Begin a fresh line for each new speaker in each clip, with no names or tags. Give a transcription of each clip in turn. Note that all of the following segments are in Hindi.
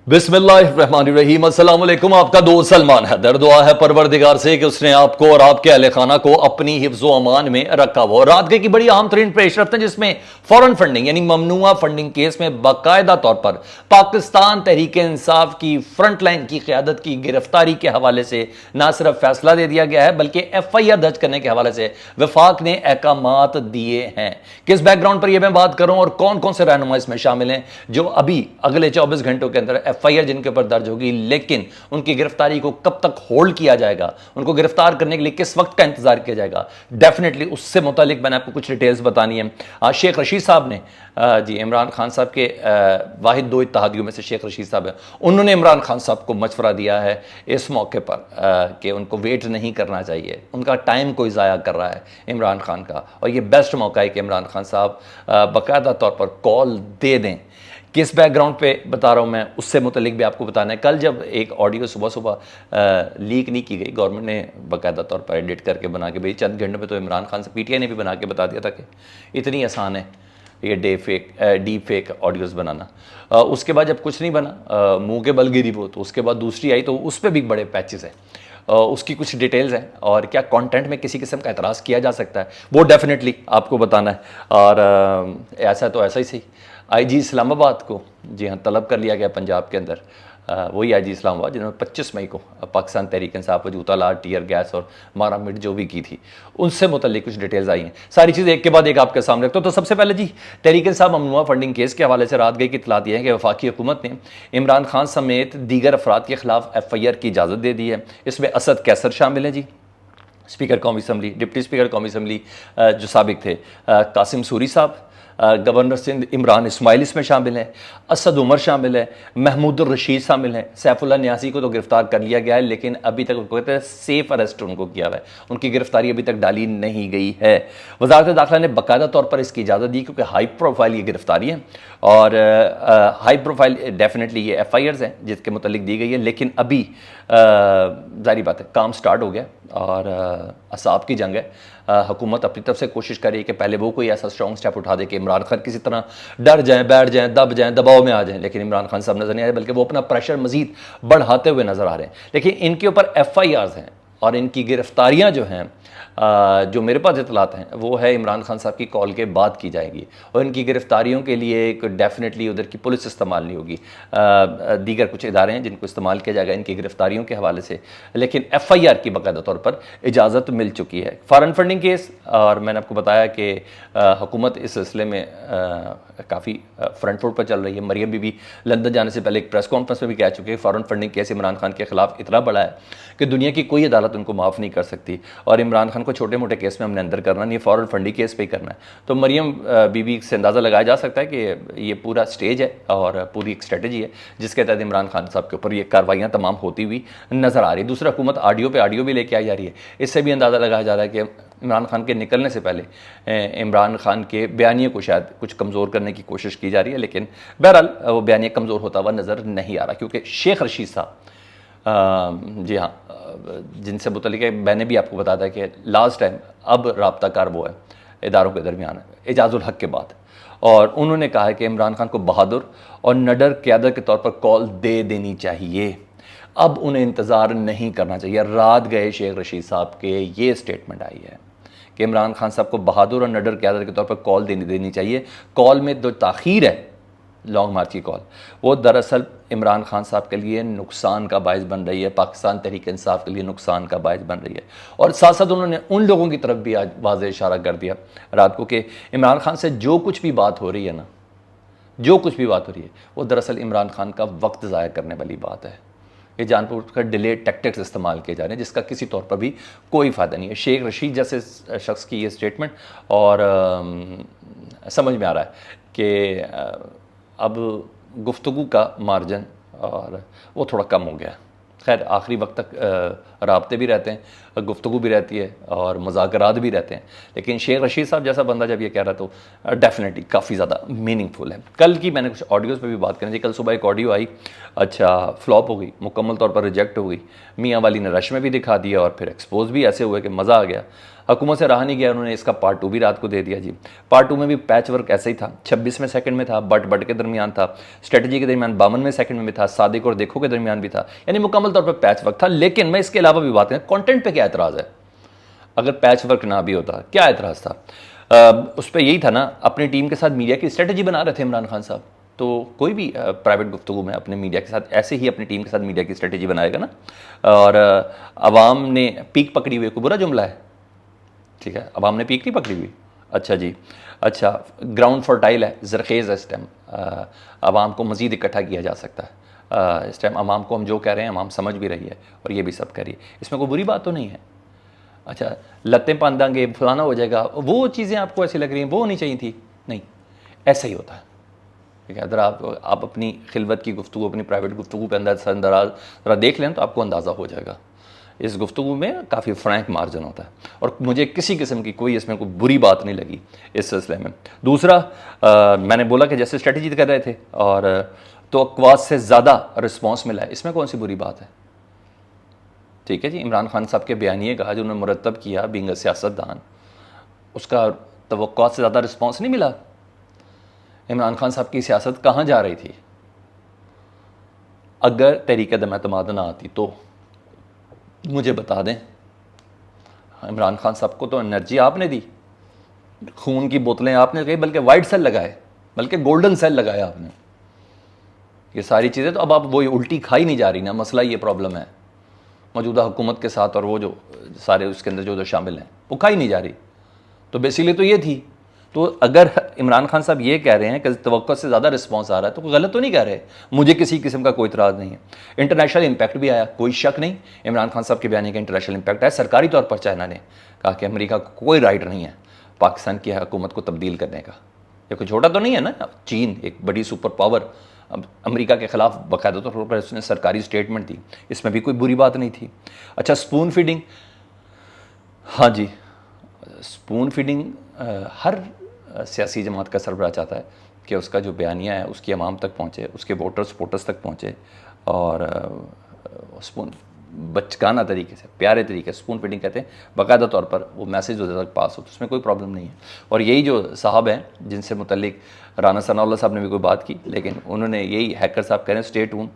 बिस्मिल्लाहिर्रहमानिर्रहीम। अस्सलाम वालेकुम। आपका दोस्त सलमान हैदर। दुआ है परवरदिगार से कि उसने आपको और आपके अहले खाना को अपनी हिफ्ज़ो अमान में रखा हो। रात गए की बड़ी आम तरीन पेश रफ्त है जिसमें फॉरेन फंडिंग यानी ममनुआ फंडिंग केस में बाकायदा तौर पर पाकिस्तान तहरीक इंसाफ की फ्रंट लाइन की क़यादत की गिरफ्तारी के हवाले से न सिर्फ फैसला दे दिया गया है बल्कि FIR दर्ज करने के हवाले से वफाक ने अहकामात दिए हैं। किस बैकग्राउंड पर यह मैं बात करूं और कौन कौन से रहनुमा इसमें शामिल हैं जो अभी अगले 24 घंटों के अंदर FIR जिनके ऊपर दर्ज होगी, लेकिन उनकी गिरफ्तारी को कब तक होल्ड किया जाएगा, उनको गिरफ्तार करने के लिए किस वक्त का इंतजार किया जाएगा, डेफिनेटली उससे मुतालिक मैंने आपको कुछ डिटेल्स बतानी है। आज शेख रशीद साहब ने जी इमरान खान साहब के वाहिद दो इत्तेहादियों में से शेख रशीद साहब हैं, उन्होंने इमरान खान साहब को मशवरा दिया है इस मौके पर कि उनको वेट नहीं करना चाहिए, उनका टाइम कोई ज़ाया कर रहा है इमरान खान का, और ये बेस्ट मौका है कि इमरान खान साहब बाकायदा तौर पर कॉल दे दें। किस बैकग्राउंड पे बता रहा हूँ मैं, उससे मुतलिक भी आपको बताना है। कल जब एक ऑडियो सुबह सुबह लीक नहीं की गई, गवर्नमेंट ने बाकायदा तौर पर एडिट करके बना के भाई चंद घंटे में, तो इमरान खान से PTI ने भी बना के बता दिया था कि इतनी आसान है ये डीप फेक ऑडियोज़ बनाना। उसके बाद जब कुछ नहीं बना, मुंह के बल गिरी वो, तो उसके बाद दूसरी आई तो उस पर भी बड़े पैचेस हैं, उसकी कुछ डिटेल्स हैं और क्या कंटेंट में किसी किस्म का एतराज़ किया जा सकता है वो डेफिनेटली आपको बताना है। और ऐसा तो ऐसा ही सही IG इस्लामाबाद को जी हाँ तलब कर लिया गया पंजाब के अंदर, वही IG इस्लामाबाद जिन्होंने 25 मई को पाकिस्तान तहरीक इंसाफ पर जूता लार, टीयर गैस और मारा मिट जो भी की थी, उनसे मुतल्लिक कुछ डिटेल्स आई हैं। सारी चीज़ एक के बाद एक आपके सामने रखता हूँ। तो सबसे पहले जी तहरीक इंसाफ ममनुआ फंडिंग केस के हवाले से रात गई की इतला दी है कि वफाकी हुकूमत ने इमरान खान समेत दीगर अफराद के खिलाफ FIR की इजाज़त दे दी है। इसमें असद कैसर शामिल है जी, स्पीकर कौमी असम्बली, डिप्टी स्पीकर कौमी असम्बली जो साबिक थे, कासिम सूरी साहब, गवर्नर सिंध इमरान इस्माइल इसमें शामिल हैं, असद उमर शामिल है, महमूद रशीद शामिल हैं। सैफुल्लाह न्यासी को तो गिरफ्तार कर लिया गया है लेकिन अभी तक उनको कहते हैं सेफ अरेस्ट उनको किया हुआ है, उनकी गिरफ्तारी अभी तक डाली नहीं गई है। वजारत दाखिला ने बाकायदा तौर पर इसकी इजाज़त दी क्योंकि हाई प्रोफाइल ये गिरफ्तारी है और हाई प्रोफाइल डेफिनेटली ये FIRs हैं जिसके मुतलिक दी गई है, लेकिन अभी जारी बात है काम स्टार्ट हो गया और असाब की जंग है। हुकूमत अपनी तरफ से कोशिश कर रही है कि पहले वो कोई ऐसा स्ट्रॉन्ग स्टेप उठा दे कि इमरान खान किसी तरह डर जाएं, बैठ जाएं, दब जाएं, दबाव में आ जाएं, लेकिन इमरान खान साहब नजर नहीं आ रहे बल्कि वो अपना प्रेशर मजीद बढ़ाते हुए नजर आ रहे हैं। लेकिन इनके ऊपर FIRs हैं और इनकी गिरफ्तारियां जो हैं, जो मेरे पास इतलात हैं वो है इमरान खान साहब की कॉल के बाद की जाएंगी और इनकी गिरफ्तारियों के लिए एक डेफिनेटली उधर की पुलिस इस्तेमाल नहीं होगी, दीगर कुछ इदारे हैं जिनको इस्तेमाल किया जाएगा इनकी गिरफ्तारियों के हवाले से, लेकिन FIR की बाकायदा तौर पर इजाज़त मिल चुकी है। फॉरेन फंडिंग केस, और मैंने आपको बताया कि हुकूमत इस सिलसिले में काफ़ी फ्रंट फुट पर चल रही है। मरियम बीबी लंदन जाने से पहले एक प्रेस कॉन्फ्रेंस में भी कह चुके हैं foreign funding case Imran Khan के खिलाफ इतना बड़ा है कि दुनिया की कोई अदालत उनको माफ़ नहीं कर सकती और इमरान खान को छोटे मोटे केस में हमने अंदर करना नहीं, फॉरेन फंडिंग केस पे ही करना है। तो मरियम बीबी से अंदाज़ा लगाया जा सकता है कि ये पूरा स्टेज है और पूरी एक स्ट्रेटजी है जिसके तहत इमरान खान साहब के ऊपर ये कार्रवाइयाँ तमाम होती हुई नज़र आ रही है। दूसरा, हुकूमत ऑडियो पे ऑडियो भी लेके आई जा रही है, इससे भी अंदाज़ा लगाया जा रहा है कि इमरान खान के निकलने से पहले इमरान खान के बयानिए को शायद कुछ कमज़ोर करने की कोशिश की जा रही है, लेकिन बहरहाल वो बयानिया कमज़ोर होता हुआ नज़र नहीं आ रहा क्योंकि शेख रशीद साहब जी हाँ जिनसे मुतल्लिक मैंने भी आपको बताया था कि लास्ट टाइम अब राब्ताकार वो है इदारों के दरमियान एजाज़ुल हक के बाद, और उन्होंने कहा है कि इमरान खान को बहादुर और निडर क़यादत के तौर पर कॉल दे देनी चाहिए, अब उन्हें इंतज़ार नहीं करना चाहिए। रात गए शेख रशीद साहब के ये स्टेटमेंट आई है कि इमरान खान साहब को बहादुर और निडर क़यादत के तौर पर कॉल देनी चाहिए। कॉल में जो ताख़ीर है, लॉन्ग मार्च की कॉल, वो दरअसल इमरान खान साहब के लिए नुकसान का बायस बन रही है, पाकिस्तान तहरीक इंसाफ के लिए नुकसान का बायस बन रही है। और साथ साथ उन्होंने उन लोगों की तरफ भी आज वाज़ेह इशारा कर दिया रात को कि इमरान खान से जो कुछ भी बात हो रही है ना, जो कुछ भी बात हो रही है वो दरअसल इमरान खान का वक्त ज़ाया करने वाली बात है। ये जानबूझ कर डिले टैक्टिक्स इस्तेमाल किए जा रहे हैं जिसका किसी तौर पर भी कोई फ़ायदा नहीं है। शेख रशीद जैसे शख्स की ये स्टेटमेंट, और समझ में आ रहा है कि अब गुफ्तगू का मार्जिन और वो थोड़ा कम हो गया है। खैर आखिरी वक्त तक राब्ते भी रहते हैं, गुफ्तगू भी रहती है और मुज़ाकरात भी रहते हैं, लेकिन शेख रशीद साहब जैसा बंदा जब ये कह रहा है तो डेफिनेटली काफ़ी ज़्यादा मीनिंगफुल है। कल की मैंने कुछ ऑडियोज़ पे भी बात करनी थी। कल सुबह एक ऑडियो आई, अच्छा फ्लॉप हो गई, मुकम्मल तौर पर रिजेक्ट हो गई। मियाँ वाली ने रश में भी दिखा दिया और फिर एक्सपोज भी ऐसे हुए कि मज़ा आ गया। हुकूमत से रहा नहीं गया, उन्होंने इसका पार्ट 2 भी रात को दे दिया जी। पार्ट 2 में भी पैच वर्क ऐसा ही था, 26वें सेकंड में था, बट के दरमियान था, स्ट्रेटजी के दरमियान 52वें सेकंड में भी था, सादिक और देखो के दरमियान भी था, यानी मुकम्मल तौर पर पैच वर्क था। लेकिन मैं इसके अलावा भी बात करें, कंटेंट पे क्या एतराज़ है? अगर पैच वर्क ना भी होता, क्या एतराज़ था? उस पर यही था ना, अपनी टीम के साथ मीडिया की स्ट्रेटजी बना रहे थे इमरान खान साहब। तो कोई भी प्राइवेट गुफ्तगू में अपने मीडिया के साथ ऐसे ही अपनी टीम के साथ मीडिया की स्ट्रेटजी बनाएगा ना। और अवाम ने पीक पकड़ी हुई, कोई बुरा जुमला है? ठीक है, अवाम ने पीक नहीं पकड़ी हुई। अच्छा जी, अच्छा, ग्राउंड फर्टाइल है, जरखेज़ है इस टाइम, अवाम को मज़ीद इकट्ठा किया जा सकता है। इस टाइम अवाम को हम जो कह रहे हैं अवाम समझ भी रही है और ये भी सब कह रही है, इसमें कोई बुरी बात तो नहीं है। अच्छा, लत्तें बांधेंगे, फलाना हो जाएगा, वो चीज़ें आपको ऐसी लग रही हैं, वो होनी चाहिए थी? नहीं, ऐसा ही होता है। ठीक है, अगर आप अपनी खिलवत की गुफ्तगू, अपनी प्राइवेट गुफ्तगू पे अंदर सरंदाज ज़रा देख लें तो आपको अंदाज़ा हो जाएगा। इस गुफ्तगू में काफ़ी फ्रैंक मार्जिन होता है और मुझे किसी किस्म की कोई इसमें कोई बुरी बात नहीं लगी इस सिलसिले में। दूसरा, मैंने बोला कि जैसे स्ट्रेटजी कर रहे थे और तो अक्वास से ज़्यादा रिस्पॉन्स मिला है, इसमें कौन सी बुरी बात है? ठीक है जी, इमरान खान साहब के बयानिए का जो उन्होंने मुरतब किया बीइंग अ सियासतदान, उसका तवक्कुआत से ज़्यादा रिस्पॉन्स नहीं मिला। इमरान खान साहब की सियासत कहाँ जा रही थी? अगर तहरीक-ए-एतमाद ना आती तो मुझे बता दें। इमरान खान साहब को तो एनर्जी आपने दी, खून की बोतलें आपने लगाई, बल्कि वाइट सेल लगाए, बल्कि गोल्डन सेल लगाए आपने। ये सारी चीज़ें तो अब आप वो उल्टी खाई नहीं जा रही ना, मसला ये प्रॉब्लम है मौजूदा हुकूमत के साथ, और वो जो सारे उसके अंदर जो शामिल हैं वो खाई नहीं जा रही। तो बेसिकली तो ये थी। तो अगर इमरान खान साहब ये कह रहे हैं कि तवक्को से ज़्यादा रिस्पॉन्स आ रहा है तो कोई गलत तो नहीं कह रहे। मुझे किसी किस्म का कोई इतराज़ नहीं है। इंटरनेशनल इम्पैक्ट भी आया, कोई शक नहीं, इमरान खान साहब के बयान का इंटरनेशनल इम्पैक्ट आया। सरकारी तौर पर चाइना ने कहा कि अमेरिका को कोई राइट नहीं है पाकिस्तान की हुकूमत को तब्दील करने का। ये कोई छोटा तो नहीं है ना, चीन एक बड़ी सुपर पावर अमेरिका के ख़िलाफ़ बाकायदा तौर पर उसने सरकारी स्टेटमेंट दी, इसमें भी कोई बुरी बात नहीं थी। अच्छा, स्पून फीडिंग, हाँ जी, स्पून फीडिंग हर सियासी जमात का सरबराह चाहता है कि उसका जो बयानिया है उसकी अवाम तक पहुँचे, उसके वोटर्स वोटर्स तक पहुँचे और स्पून बचकाना तरीके से, प्यारे तरीके से, स्पून फीडिंग कहते हैं, बाकायदा तौर पर वो मैसेज उधर तक पास हो, तो उसमें कोई प्रॉब्लम नहीं है। और यही जो साहब हैं जिनसे मुतल्लिक राना सनाउल्लाह साहब ने भी कोई बात की, लेकिन उन्होंने यही हैकर साहब कह रहे हैं स्टे ट्यून,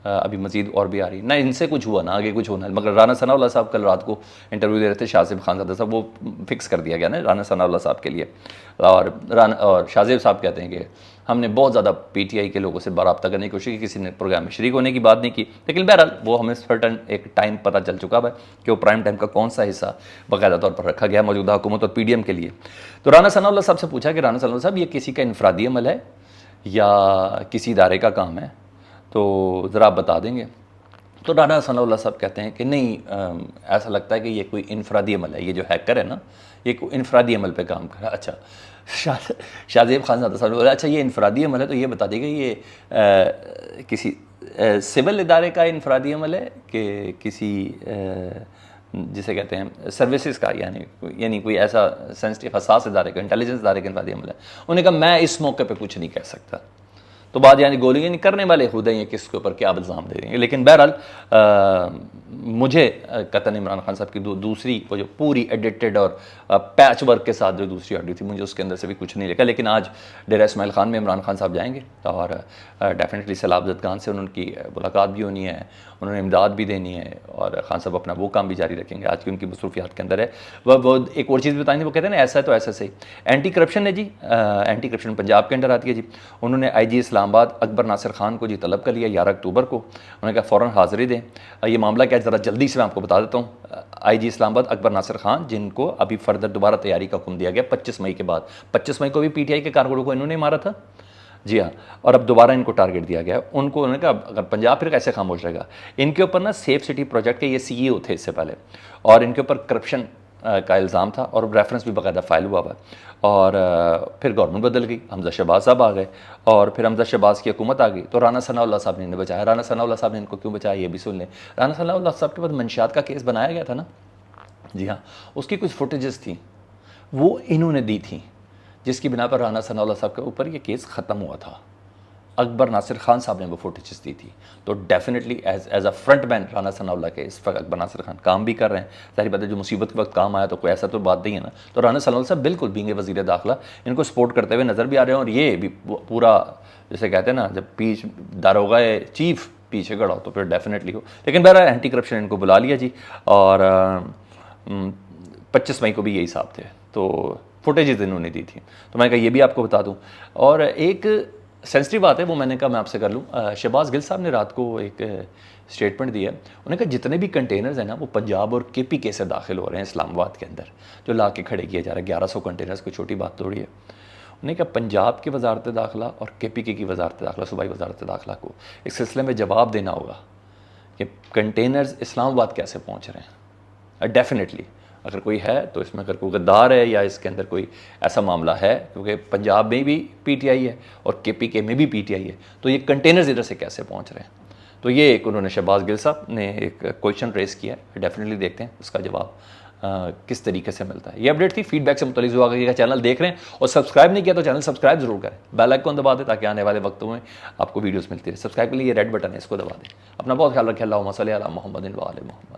अभी मजीद और भी आ रही ना, इनसे कुछ हुआ ना आगे कुछ होना। मगर राना सनाउल्लाह साहब कल रात को इंटरव्यू दे रहे थे, शाहजेब खानज़ादा साहब, वो फिक्स कर दिया गया ना राना सनाउल्लाह साहब के लिए। और शाहजेब साहब कहते हैं कि हमने बहुत ज़्यादा PTI के लोगों से बाराबता करने की कोशिश की, किसी ने प्रोग्राम में शरीक होने की बात नहीं की, लेकिन बहरहाल वो हमें सर्टन एक टाइम पता चल चुका है कि वो प्राइम टाइम का कौन सा हिस्सा बाकायदा तौर पर रखा गया मौजूदा हुकूमत और PDM के लिए। तो राना सनाउल्लाह साहब से पूछा कि राना सनाउल्लाह साहब ये किसी का इनफरादी अमल है या किसी इदारे का काम है, तो ज़रा आप बता देंगे। तो राना सनाउल्लाह साहब कहते हैं कि नहीं, ऐसा लगता है कि ये कोई इनफरादी अमल है, ये जो हैकर है ना ये कोई इनफरादी अमल पे काम कर रहा है। अच्छा, शाहजेब खानज़ादा साहब बोला अच्छा ये इनफरादी अमल है तो ये बता देगा ये किसी सिविल इदारे का इनफरादी अमल है कि किसी जिसे कहते हैं सर्विसेज का, यानी कोई ऐसा सेंसिटिव हसास इदारे का, इंटेलिजेंस इदारे का इनफरादी अमल है। उन्होंने कहा मैं इस मौके पर कुछ नहीं कह सकता। तो बात यानी गोलियाँ नहीं करने वाले खुद हैं, किसके ऊपर क्या इल्ज़ाम दे देंगे। लेकिन बहरहाल मुझे कतन इमरान खान साहब की दूसरी वो जो पूरी एडिटेड और पैच वर्क के साथ जो दूसरी ऑडियो थी, मुझे उसके अंदर से भी कुछ नहीं लिखा। लेकिन आज डेरा इस्माइल खान में इमरान खान साहब जाएंगे और डेफिनेटली सैलाब जद खान से उनकी मुलाकात भी होनी है, उन्होंने इमदाद भी देनी है और खान साहब अपना वो काम भी जारी रखेंगे आज की उनकी मसरूफियात के अंदर है। वो एक और चीज़ बताएंगे, वो कहते हैं ना ऐसा है तो ऐसा सही। एंटी करप्शन है जी, एंटी करप्शन पंजाब के अंडर आती है जी। उन्होंने IG इस्लामाबाद अकबर नासिर खान को जी तलब कर लिया 11 अक्टूबर को। उन्होंने कहा फ़ौरन हाज़िरी दें। ये मामला क्या है ज़रा जल्दी से मैं आपको बता देता हूँ। IG इस्लामाबाद अकबर नासिर खान, जिनको अभी फर्दर दोबारा तैयारी का हुक्म दिया गया 25 मई के बाद। 25 मई को भी PTI के कारकुनों को इन्होंने मारा था, जी हाँ, और अब दोबारा इनको टारगेट दिया गया। उनको उन्होंने कहा अगर पंजाब फिर कैसे खामोश रहेगा। इनके ऊपर ना सेफ सिटी प्रोजेक्ट के ये CEO थे इससे पहले, और इनके ऊपर करप्शन का इल्ज़ाम था और रेफरेंस भी बाकायदा फाइल हुआ हुआ। और फिर गवर्नमेंट बदल गई, हमजा शहबाज साहब आ गए और फिर हमजा शहबाज की हुकूमत आ गई, तो राना सनाउल्लाह साहब ने इन्हें बचाया। राना सनाउल्लाह साहब ने इनको क्यों बचाया ये भी सुन लें। राना सनाउल्लाह साहब के बाद मंशियात का केस बनाया गया था ना, जी हाँ, उसकी कुछ फुटेजेस थी वो इन्होंने दी थी, जिसकी बिना पर राना सनाउल्लाह साहब के ऊपर ये केस ख़त्म हुआ था। अकबर नासिर खान साहब ने वो फुटेजेस दी थी। तो definitely as a front man Rana Sanaullah के इस वक्त अकबर नासिर खान काम भी कर रहे हैं। सारी बातें जो मुसीबत के वक्त काम आया तो कोई ऐसा तो बात नहीं है ना। तो राना सनाउल्लाह साहब बिल्कुल बींगे वज़ीर दाखिला इनको सपोर्ट करते हुए नज़र भी आ रहे हैं। और ये भी पूरा जैसे कहते हैं ना, जब पीछ दारोगा चीफ पीछे खड़ा हो तो फिर डेफिनेटली हो। लेकिन बहरहाल एंटी करप्शन इनको बुला लिया जी, और 25 मई को भी यही साहब थे, तो फुटेजेस इन्होंने दी थी। तो मैंने कहा ये भी आपको बता दूं। और एक सेंसिटिव बात है वो मैंने कहा मैं आपसे कर लूँ। शहबाज गिल साहब ने रात को एक स्टेटमेंट दिया है। उन्होंने कहा जितने भी कंटेनर्स हैं ना वो पंजाब और KPK से दाखिल हो रहे हैं इस्लामाबाद के अंदर, जो ला के खड़े किए जा रहे हैं 1100 कंटेनर्स, कोई छोटी बात थोड़ी है। उन्होंने कहा पंजाब की वजारत दाखिला और KPK की वजारत दाखिला, सूबाई वजारत दाखिला को इस सिलसिले में जवाब देना होगा कि कंटेनर्स इस्लामाबाद कैसे पहुँच रहे हैं। डेफिनेटली अगर कोई है तो इसमें अगर कोई गद्दार है या इसके अंदर कोई ऐसा मामला है, क्योंकि पंजाब में भी PTI है और KPK में भी PTI है, तो ये कंटेनर्स इधर से कैसे पहुंच रहे हैं। तो ये एक उन्होंने शहबाज गिल साहब ने एक क्वेश्चन रेस किया है। डेफिनेटली देखते हैं उसका जवाब किस तरीके से मिलता है। ये अपडेट थी फीडबैक से मुतल्लिक। हुआ कि चैनल देख रहे हैं और सब्सक्राइब नहीं किया तो चैनल सब्सक्राइब जरूर करें, बेल आइकन दबा दें ताकि आने वाले वक्तों में आपको वीडियोस मिलती रहे। सब्सक्राइब के लिए ये रेड बटन है, इसको दबा दें। अपना बहुत ख्याल रखें। अल्लाहुम्मा सल्ली अला मुहम्मदिन व आले मुहम्मद।